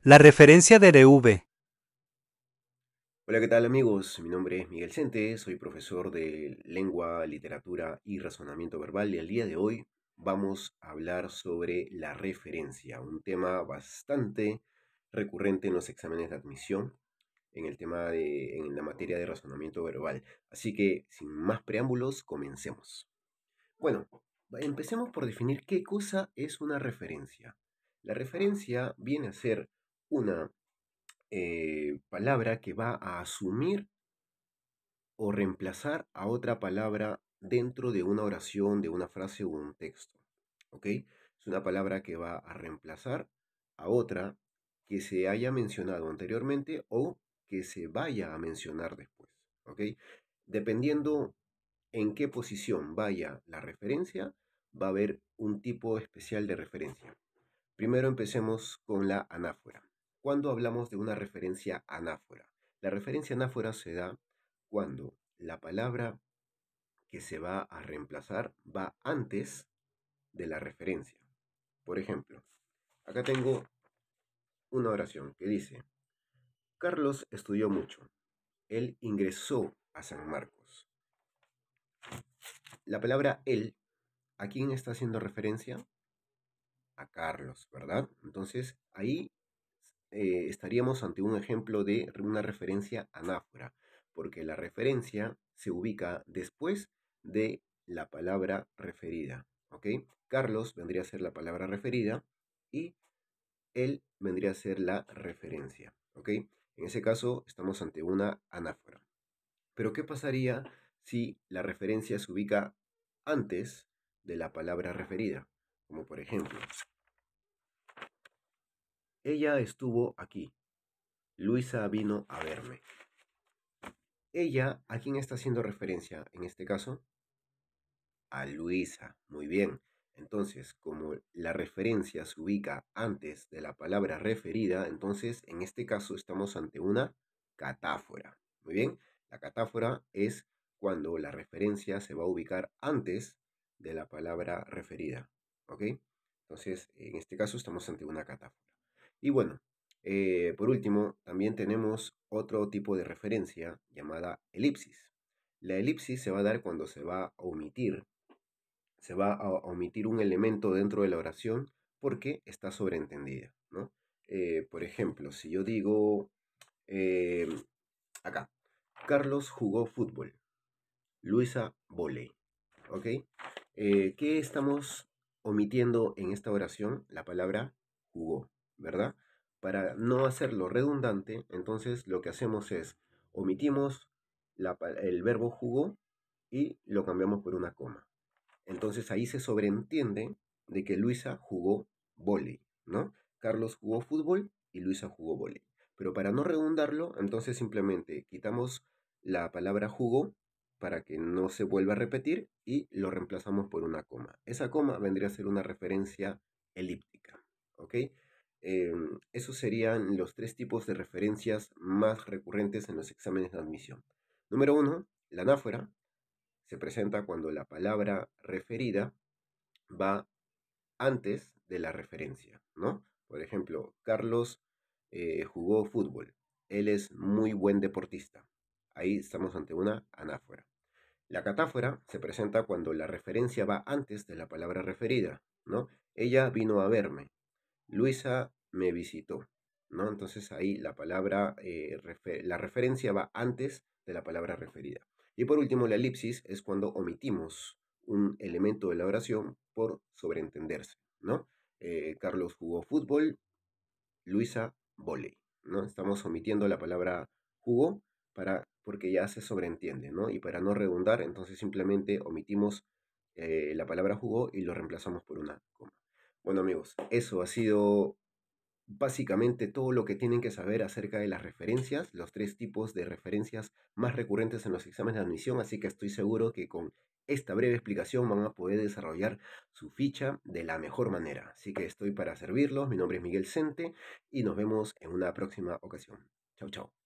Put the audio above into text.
La referencia de RV. Hola, ¿qué tal amigos? Mi nombre es Miguel Cente, soy profesor de lengua, literatura y razonamiento verbal y el día de hoy vamos a hablar sobre la referencia, un tema bastante recurrente en los exámenes de admisión en la materia de razonamiento verbal. Así que, sin más preámbulos, comencemos. Bueno, empecemos por definir qué cosa es una referencia. La referencia viene a ser una palabra que va a asumir o reemplazar a otra palabra dentro de una oración, de una frase o un texto. ¿Ok? Es una palabra que va a reemplazar a otra que se haya mencionado anteriormente o que se vaya a mencionar después. ¿Ok? Dependiendo en qué posición vaya la referencia, va a haber un tipo especial de referencia. Primero empecemos con la anáfora. ¿Cuándo hablamos de una referencia anáfora? La referencia anáfora se da cuando la palabra que se va a reemplazar va antes de la referencia. Por ejemplo, acá tengo una oración que dice, Carlos estudió mucho. Él ingresó a San Marcos. La palabra él, ¿a quién está haciendo referencia? A Carlos, ¿verdad? Entonces ahí estaríamos ante un ejemplo de una referencia anáfora, porque la referencia se ubica después de la palabra referida, ¿ok? Carlos vendría a ser la palabra referida y él vendría a ser la referencia, ¿ok? En ese caso estamos ante una anáfora. Pero ¿qué pasaría si la referencia se ubica antes de la palabra referida? Como por ejemplo, ella estuvo aquí. Luisa vino a verme. Ella, ¿a quién está haciendo referencia en este caso? A Luisa. Muy bien. Entonces, como la referencia se ubica antes de la palabra referida, entonces en este caso estamos ante una catáfora. Muy bien. La catáfora es cuando la referencia se va a ubicar antes de la palabra referida. ¿Ok? Entonces, en este caso estamos ante una catáfora. Y bueno, por último, también tenemos otro tipo de referencia llamada elipsis. La elipsis se va a dar cuando se va a omitir un elemento dentro de la oración porque está sobreentendida, ¿no? Por ejemplo, si yo digo eh, acá, Carlos jugó fútbol, Luisa voley, ¿ok? ¿Qué estamos omitiendo en esta oración? La palabra jugó, ¿verdad? Para no hacerlo redundante, entonces lo que hacemos es omitimos el verbo jugó y lo cambiamos por una coma. Entonces ahí se sobreentiende de que Luisa jugó vóley, ¿no? Carlos jugó fútbol y Luisa jugó vóley. Pero para no redundarlo, entonces simplemente quitamos la palabra jugó para que no se vuelva a repetir y lo reemplazamos por una coma. Esa coma vendría a ser una referencia elíptica, ¿ok? Esos serían los tres tipos de referencias más recurrentes en los exámenes de admisión. Número uno, la anáfora, se presenta cuando la palabra referida va antes de la referencia, ¿no? Por ejemplo, Carlos jugó fútbol. Él es muy buen deportista. Ahí estamos ante una anáfora. La catáfora se presenta cuando la referencia va antes de la palabra referida, ¿no? Ella vino a verme. Luisa me visitó, ¿no? Entonces ahí la referencia va antes de la palabra referida. Y por último, la elipsis es cuando omitimos un elemento de la oración por sobreentenderse, ¿no? Carlos jugó fútbol, Luisa vóley, ¿no? Estamos omitiendo la palabra jugó porque ya se sobreentiende, ¿no? Y para no redundar, entonces simplemente omitimos la palabra jugó y lo reemplazamos por una coma. Bueno amigos, eso ha sido básicamente todo lo que tienen que saber acerca de las referencias, los tres tipos de referencias más recurrentes en los exámenes de admisión, así que estoy seguro que con esta breve explicación van a poder desarrollar su ficha de la mejor manera. Así que estoy para servirlos, mi nombre es Miguel Cente y nos vemos en una próxima ocasión. Chau, chau.